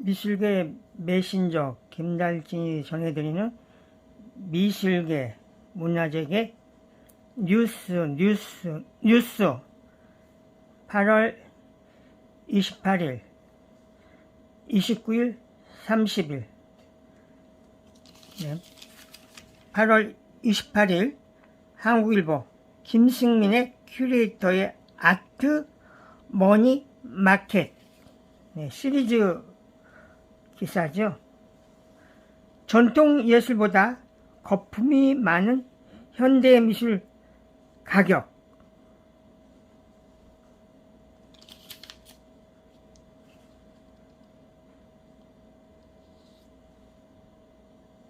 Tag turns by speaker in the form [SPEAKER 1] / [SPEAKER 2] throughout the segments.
[SPEAKER 1] 미술계 메신저 김달진이 전해드리는 미술계 문화재계 뉴스 8월 28일 29일 30일 8월 28일 한국일보 김승민의 큐레이터의 아트 머니 마켓 시리즈 기사죠. 전통 예술보다 거품이 많은 현대 미술 가격.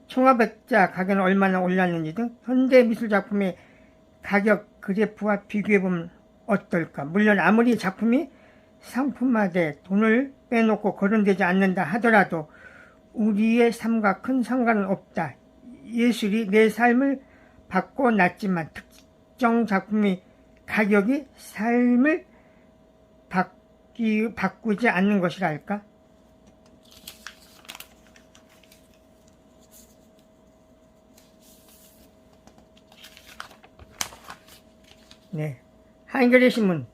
[SPEAKER 1] 청아백자 가격은 얼마나 올랐는지 등 현대 미술 작품의 가격 그래프와 비교해보면 어떨까. 물론 아무리 작품이 상품화돼 돈을 빼놓고 거론되지 않는다 하더라도 우리의 삶과 큰 상관은 없다. 예술이 내 삶을 바꿔놨지만 특정 작품의 가격이 삶을 바꾸지 않는 것이랄까? 한겨레 신문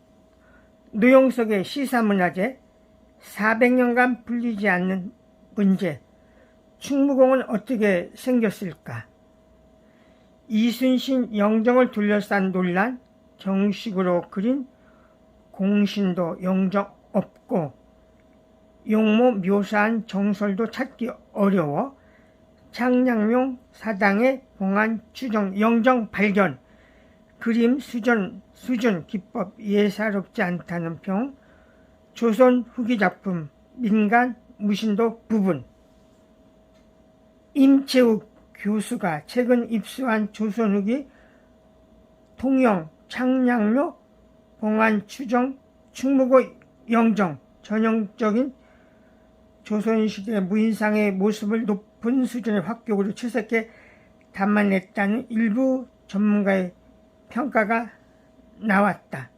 [SPEAKER 1] 노영석의 시사문화재 400년간 풀리지 않는 문제. 충무공은 어떻게 생겼을까? 이순신 영정을 둘러싼 논란, 정식으로 그린 공신도 영정 없고 용모 묘사한 정설도 찾기 어려워 창량용 사당의 봉안 추정 영정 발견, 그림 수준 기법 예사롭지 않다는 평, 조선 후기 작품 민간 무신도 부분. 임채욱 교수가 최근 입수한 조선 후기 통영 창량로 봉안 추정 충무고 영정 전형적인 조선시대 무인상의 모습을 높은 수준의 확격으로 출색해 담아냈다는 일부 전문가의 평가가 나왔다.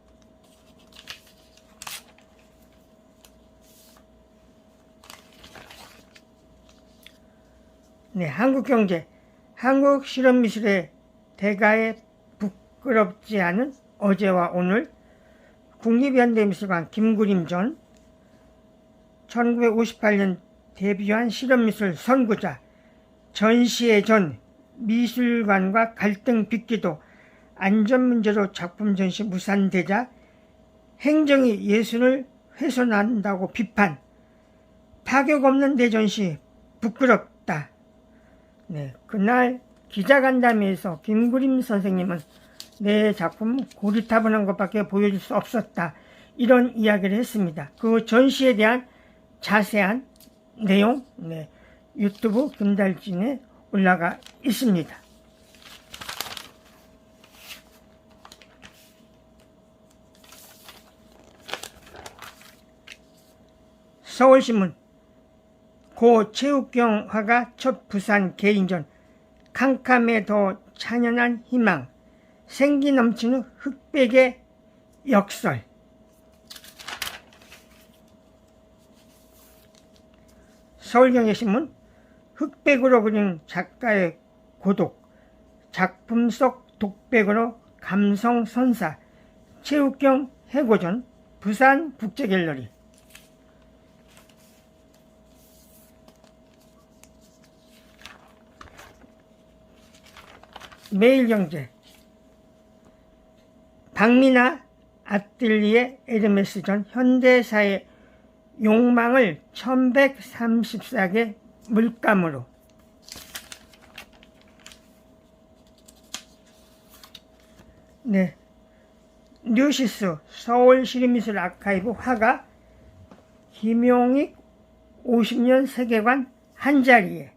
[SPEAKER 1] 한국경제. 한국 실험미술의 대가에 부끄럽지 않은 어제와 오늘. 국립현대미술관 김구림 전 1958년 데뷔한 실험미술 선구자. 전시회 전 미술관과 갈등 빚기도 안전 문제로 작품 전시 무산되자 행정이 예술을 훼손한다고 비판. 타격 없는 대전시 부끄럽다. 그날 기자간담회에서 김구림 선생님은 내 작품 고리타분한 것밖에 보여줄 수 없었다. 이런 이야기를 했습니다. 그 전시에 대한 자세한 내용 유튜브 김달진에 올라가 있습니다. 서울신문 고 최욱경 화가 첫 부산 개인전. 캄캄에 더 찬연한 희망. 생기 넘치는 흑백의 역설. 서울경제신문 흑백으로 그린 작가의 고독. 작품 속 독백으로 감성 선사. 최욱경 해고전. 부산 국제갤러리. 매일경제 박미나 아뜰리에 에르메스 전 현대사의 욕망을 1134개 물감으로. 뉴시스 서울시립미술 아카이브 화가 김용익 50년 세계관 한자리에.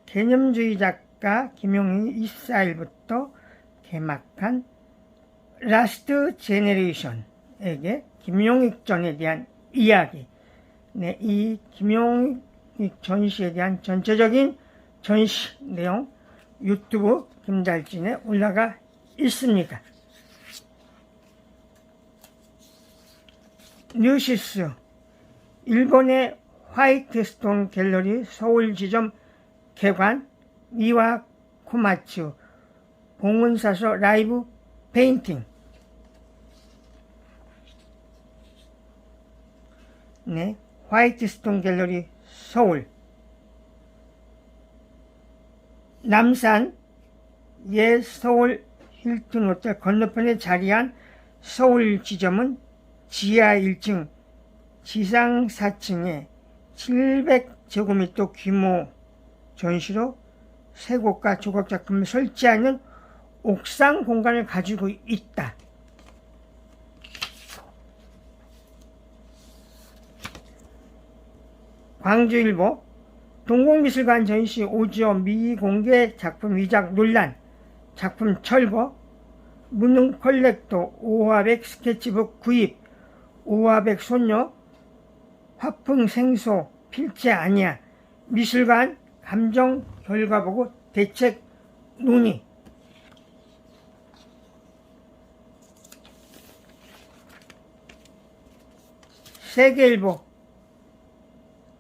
[SPEAKER 1] 개념주의 작가 김용익이 24일부터 개막한 라스트 제네레이션에게 김용익 전에 대한 이야기. 이 김용익 전시에 대한 전체적인 전시 내용 유튜브 김달진에 올라가 있습니다. 뉴시스, 일본의 화이트스톤 갤러리 서울 지점 개관, 미와 코마츠, 봉은사서 라이브 페인팅. 네, 화이트스톤 갤러리 서울. 남산 서울 힐튼 호텔 건너편에 자리한 서울 지점은 지하 1층, 지상 4층에 700제곱미터 규모 전시로 쇠곡과 조각 작품을 설치하는 옥상 공간을 가지고 있다. 광주일보, 동국미술관 전시 오지오 미공개 작품 위작 논란, 작품 철거, 무능 컬렉터 오화백 스케치북 구입, 오화백 손녀, 화풍 생소 필체 아니야, 미술관 감정 결과 보고 대책 논의. 세계일보,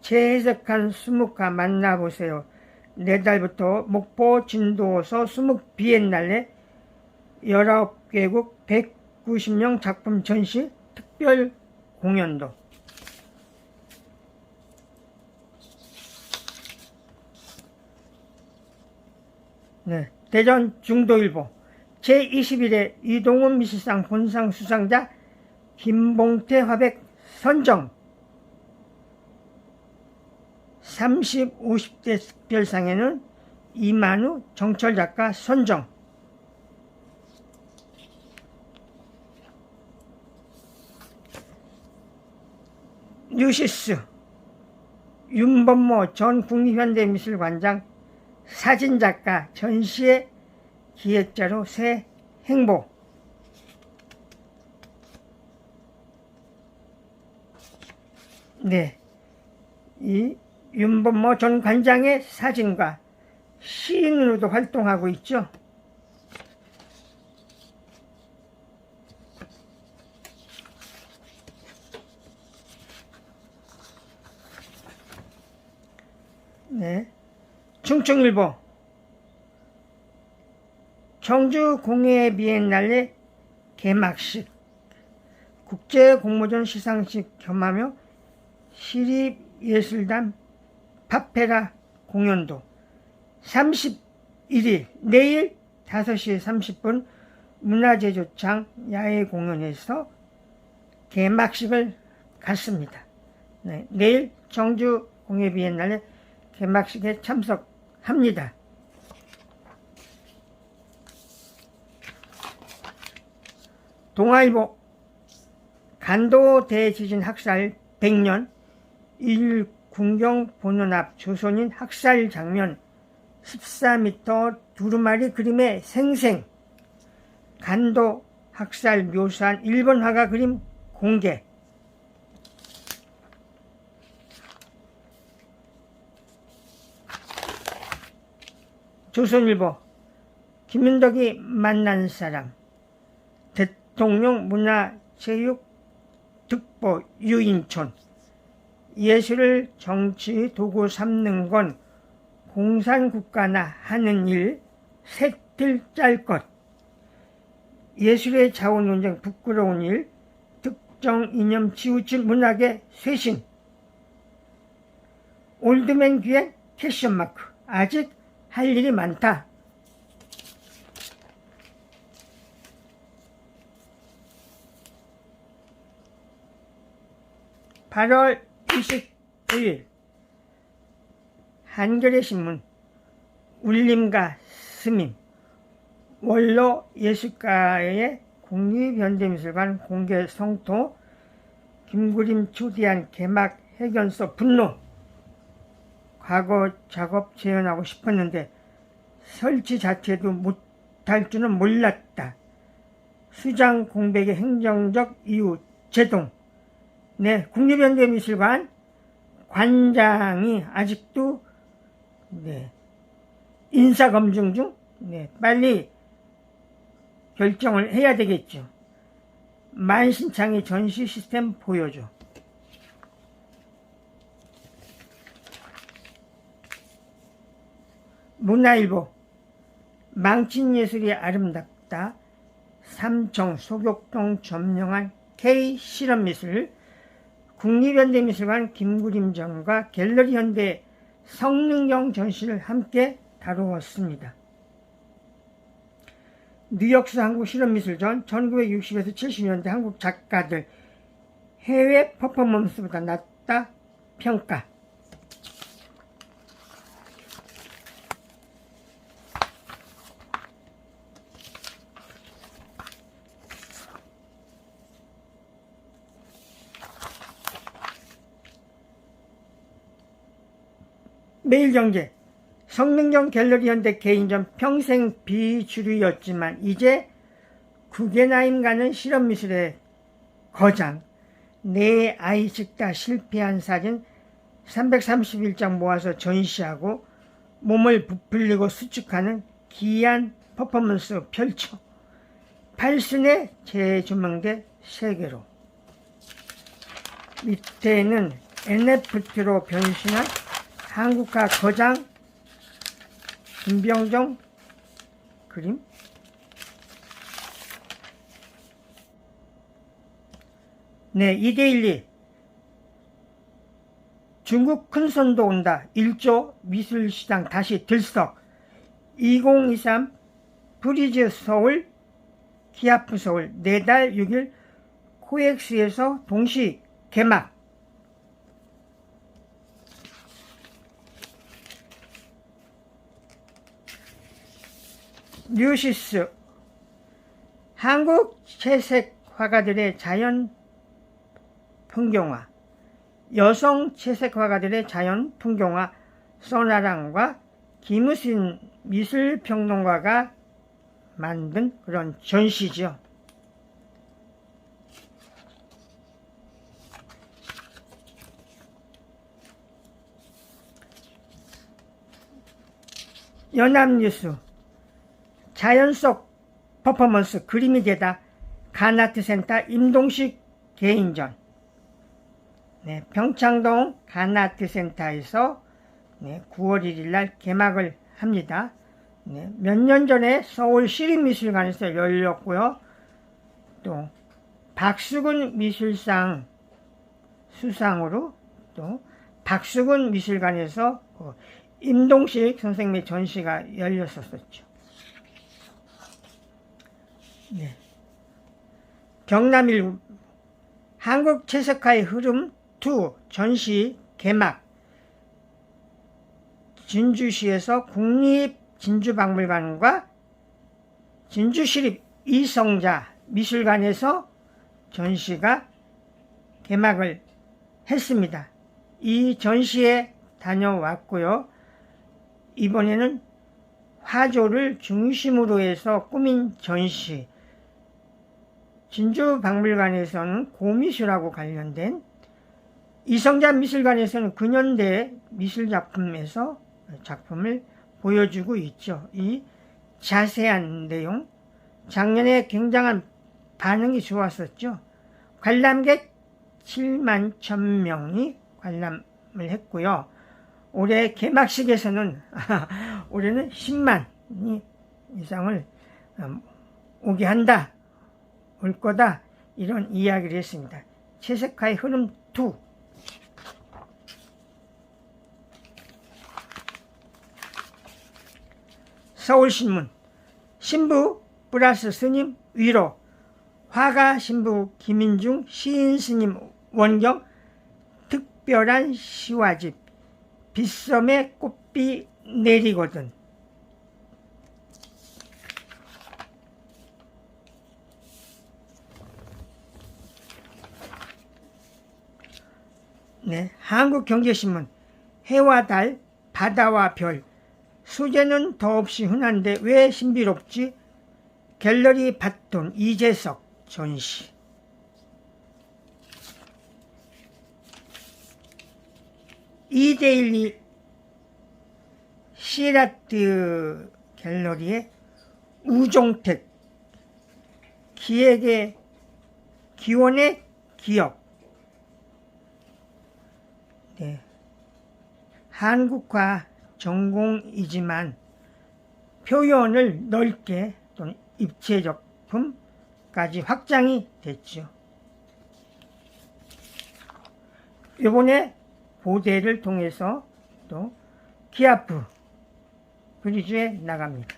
[SPEAKER 1] 재해석한 수묵화 만나보세요. 내달부터 목포 진도서 수묵 비엔날레 19개국 190명 작품 전시 특별 공연도. 네, 대전 중도일보, 제21회 이동훈 미술상 본상 수상자 김봉태 화백 선정. 30, 50대 특별상에는 이만우 정철 작가 선정. 뉴시스, 윤범모 전 국립현대미술관장 사진작가 전시회 기획자로 새 행보. 네, 이 윤범모 전 관장의 사진과 시인으로도 활동하고 있죠. 네, 충청일보, 청주 공예 비엔날레 개막식, 국제공모전 시상식 겸하며 시립예술단 파페라 공연도. 31일 내일 5시 30분 문화제조장 야외 공연에서 개막식을 갖습니다. 네, 내일 청주 공예 비엔날레 개막식에 참석합니다. 동아일보, 간도 대지진 학살 100년 1 군경 본원 앞 조선인 학살 장면 14m 두루마리 그림의 생생. 간도 학살 묘사한 일본 화가 그림 공개. 조선일보, 김윤덕이 만난 사람, 대통령 문화체육 특보 유인촌. 예술을 정치 도구 삼는 건 공산국가나 하는 일 새틀 짤 것. 예술의 자원 논쟁 부끄러운 일, 특정 이념 치우친 문학의 쇄신. 올드맨 귀엔 캐션마크, 아직 할 일이 많다. (8월 29일) 한겨레 신문, 울림과 스밈, 원로 예술가의 국립현대미술관 공개 성토, 김구림 초대한 개막 해견서 분노. 과거 작업 재현하고 싶었는데 설치 자체도 못할 줄은 몰랐다. 수장 공백의 행정적 이유 제동. 네, 국립현대미술관 관장이 아직도 인사검증 중. 빨리 결정을 해야 되겠죠. 만신창이 전시 시스템 보여줘. 문화일보 망친 예술이 아름답다. 삼청 소격동 점령한 K 실험미술. 국립현대미술관 김구림전과 갤러리 현대 성능경 전시를 함께 다루었습니다. 뉴욕스 한국실험미술전 1960에서 70년대 한국 작가들 해외 퍼포먼스보다 낫다 평가. 매일경제 성능경 갤러리 현대 개인전 평생 비주류였지만 이제 구겐하임 가는 실험미술의 거장. 내 아이 찍다 실패한 사진 331장 모아서 전시하고 몸을 부풀리고 수축하는 기이한 퍼포먼스 펼쳐 8순에 재조명돼 세계로. 밑에는 NFT로 변신한 한국화 거장 김병정 그림. 네, 이데일리 중국 큰손도 온다. 1조 미술시장 다시 들썩. 2023 브리즈 서울 기아프 서울 4달 6일 코엑스에서 동시 개막. 뉴시스 한국 채색 화가들의 자연 풍경화. 여성 채색 화가들의 자연 풍경화 써나랑과 김우신 미술평론가가 만든 그런 전시죠. 연합뉴스 자연 속 퍼포먼스 그림이 되다. 간아트센터 임동식 개인전. 네, 평창동 간아트센터에서 9월 1일 날 개막을 합니다. 네, 몇 년 전에 서울 시립미술관에서 열렸고요. 또 박수근 미술상 수상으로 또 박수근 미술관에서 임동식 선생님의 전시가 열렸었죠. 네. 경남일보 한국 채색화의 흐름 2 전시 개막. 진주시에서 국립진주박물관과 진주시립 이성자 미술관에서 전시가 개막을 했습니다. 이 전시에 다녀왔고요. 이번에는 화조를 중심으로 해서 꾸민 전시. 진주박물관에서는 고미술하고 관련된, 이성자 미술관에서는 근현대 미술작품에서 작품을 보여주고 있죠. 이 자세한 내용, 작년에 굉장한 반응이 좋았었죠. 관람객 7만 1,000명이 관람을 했고요. 올해 개막식에서는 올해는 10만 이상을 오게 한다, 올 거다, 이런 이야기를 했습니다. 채색화의 흐름 2. 서울신문 신부 플러스 스님 위로. 화가 신부 김인중 시인 스님 원경 특별한 시화집. 빗섬에 꽃비 내리거든. 네, 한국경제신문 해와 달, 바다와 별. 소재는 더없이 흔한데 왜 신비롭지? 갤러리 밭돈 이재석 전시. 이데일리 시라트 갤러리의 우종택 기획의 기원의 기억. 네. 한국화 전공이지만 표현을 넓게 또는 입체적품까지 확장이 됐죠. 이번에 보대를 통해서 또 키아프 브리즈에 나갑니다.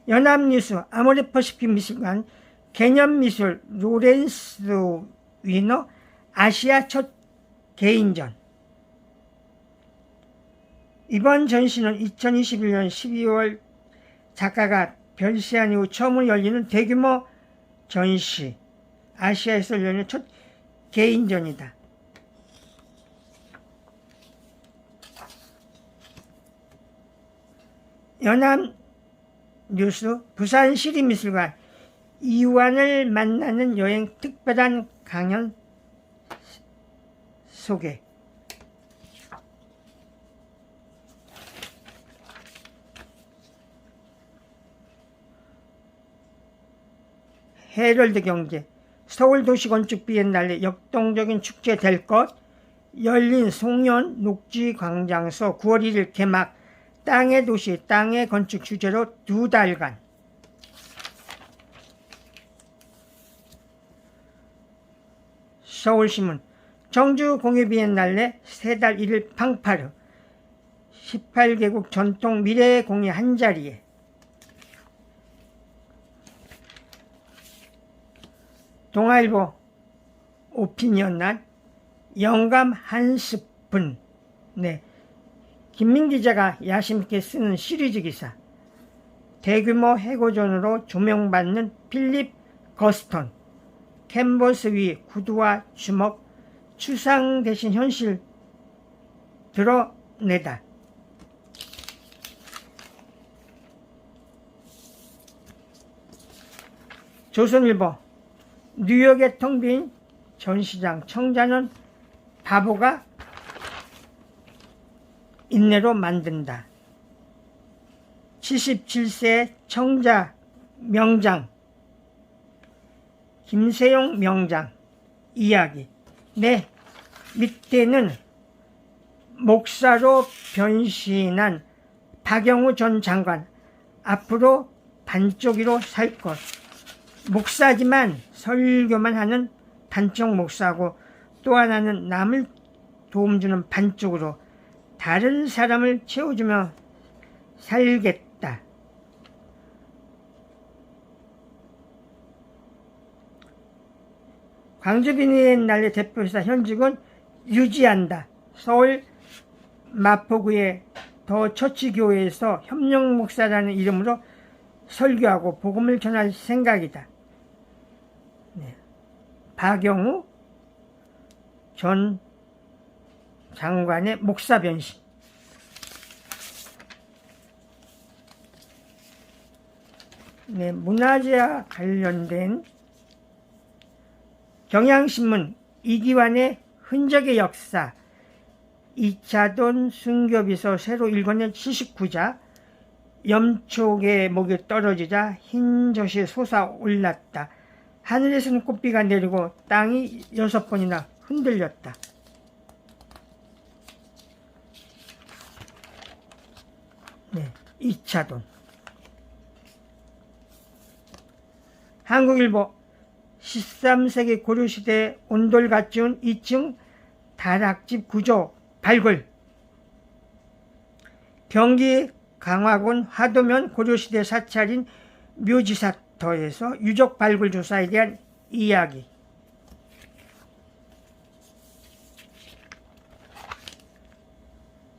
[SPEAKER 1] 연합뉴스 아모레퍼시픽 미술관 개념미술 로렌스 위너 아시아 첫 개인전. 이번 전시는 2021년 12월 작가가 별세한 이후 처음으로 열리는 대규모 전시, 아시아에서 열리는 첫 개인전이다. 연합뉴스 부산시립미술관 이완을 만나는 여행 특별한 강연 소개. 헤럴드 경제 서울도시건축 비엔날레 역동적인 축제 될 것. 열린 송년 녹지광장서 9월 1일 개막. 땅의 도시 땅의 건축 주제로 2달간. 서울신문 정주 공예비엔날레 3달 1일 팡파르. 18개국 전통 미래의 공예 한자리에. 동아일보 오피니언날 영감 한 스푼. 네. 김민 기자가 야심있게 쓰는 시리즈 기사. 대규모 해고전으로 조명받는 필립 거스턴. 캔버스 위 구두와 주먹. 추상 대신 현실 드러내다. 조선일보 뉴욕의 텅 빈 전시장. 청자는 바보가 인내로 만든다. 77세 청자 명장 김세용 명장 이야기. 네, 밑에는 목사로 변신한 박영우 전 장관. 앞으로 반쪽이로 살 것. 목사지만 설교만 하는 단쪽 목사고, 또 하나는 남을 도움 주는 반쪽으로 다른 사람을 채워주며 살겠다. 광주비엔날레 대표이사 현직은 유지한다. 서울 마포구의 더 처치교회에서 협력 목사라는 이름으로 설교하고 복음을 전할 생각이다. 네. 박영우 전 장관의 목사 변신. 네, 문화재와 관련된 경향신문 이기환의 흔적의 역사. 2차돈 순교비서 새로 읽어낸 79자. 염촉의 목이 떨어지자 흰젖이 솟아올랐다. 하늘에서는 꽃비가 내리고 땅이 6번이나 흔들렸다. 네, 2차돈. 한국일보 13세기 고려시대 온돌 갖춘 2층 다락집 구조 발굴. 경기 강화군 화도면 고려시대 사찰인 묘지사터에서 유적 발굴 조사에 대한 이야기.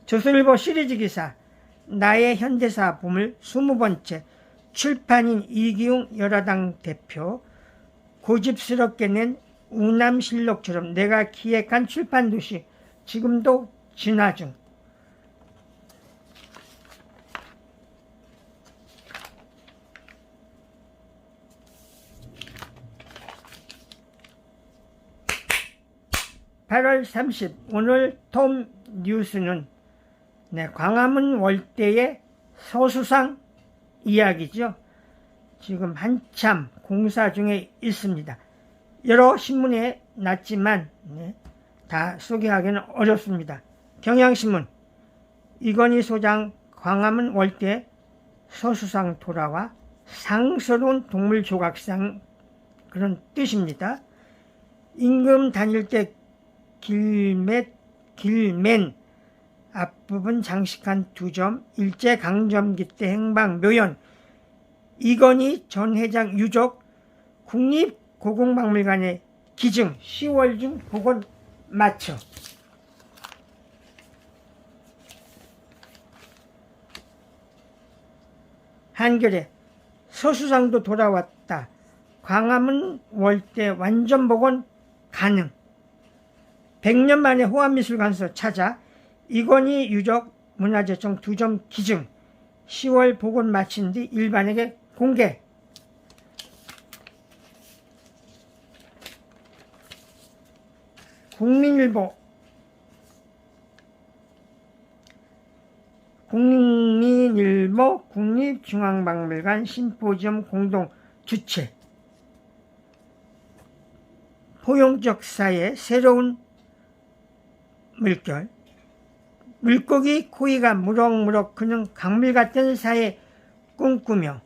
[SPEAKER 1] 조선일보 시리즈 기사 나의 현대사 보물 20번째. 출판인 이기웅 열화당 대표. 고집스럽게 낸 우남실록처럼 내가 기획한 출판도시 지금도 진화 중. (8월 30) 오늘 톰 뉴스는 광화문 월대의 서수상 이야기죠. 지금 한참 공사 중에 있습니다. 여러 신문에 났지만 다 소개하기는 어렵습니다. 경향신문, 이건희 소장 광화문 월대 서수상 돌아와 상스러운 동물 조각상, 그런 뜻입니다. 임금 다닐 때 길맨 앞부분 장식한 2점, 일제강점기 때 행방 묘연, 이건희 전 회장 유족, 국립고궁박물관의 기증, 10월 중 복원 마쳐. 한겨레, 서수상도 돌아왔다. 광화문 월대 완전 복원 가능. 100년 만에 호암미술관에서 찾아 이건희 유적 문화재청 2점 기증, 10월 복원 마친 뒤 일반에게 공개. 국민일보, 국립중앙박물관 심포지엄 공동 주최. 포용적 사회 새로운 물결. 물고기 코이가 무럭무럭 크는 강물 같은 사회 꿈꾸며.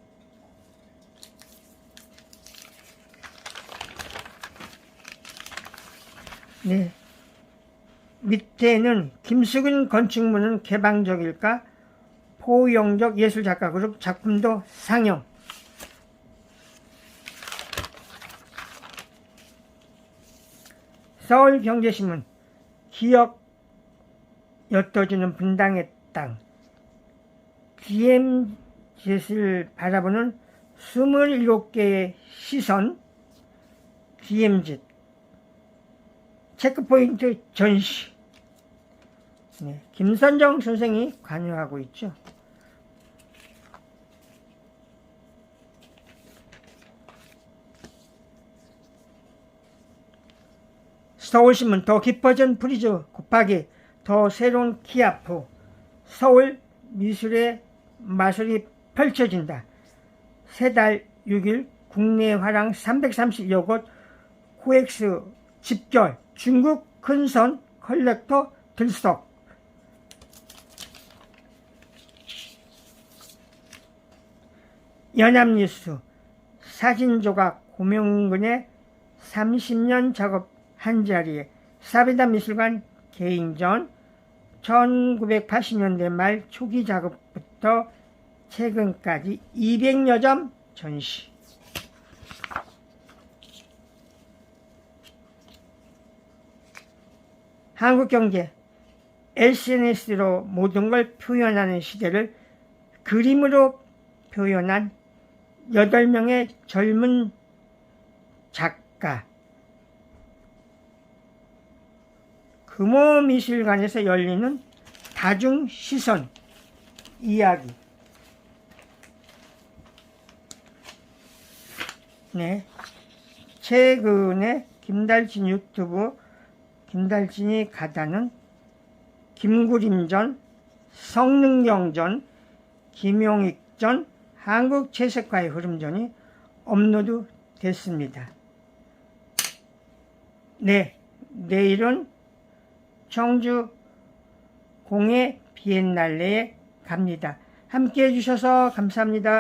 [SPEAKER 1] 네, 밑에는 김수근 건축물은 개방적일까? 포용적 예술작가 그룹 작품도 상영. 서울경제신문, 기억 옅어주는 분당의 땅. DMZ를 바라보는 27개의 시선. DMZ 체크포인트 전시. 네, 김선정 선생이 관여하고 있죠. 서울신문, 더 깊어진 프리즈 곱하기 더 새로운 키아프. 서울 미술의 마술이 펼쳐진다. 3달 6일 국내 화랑 330여 곳 코엑스 집결. 중국 큰선 컬렉터 들썩. 연합뉴스, 사진조각 고명근의 30년 작업 한자리에. 사비다 미술관 개인전. 1980년대 말 초기 작업부터 최근까지 200여 점 전시. 한국경제, SNS로 모든 걸 표현하는 시대를 그림으로 표현한 8명의 젊은 작가. 금호미술관에서 열리는 다중시선 이야기. 네, 최근에 김달진 유튜브 김달진이 가다는 김구림전, 성능경전, 김용익전, 한국채색과의 흐름전이 업로드 됐습니다. 네, 내일은 청주 공예 비엔날레에 갑니다. 함께 해주셔서 감사합니다.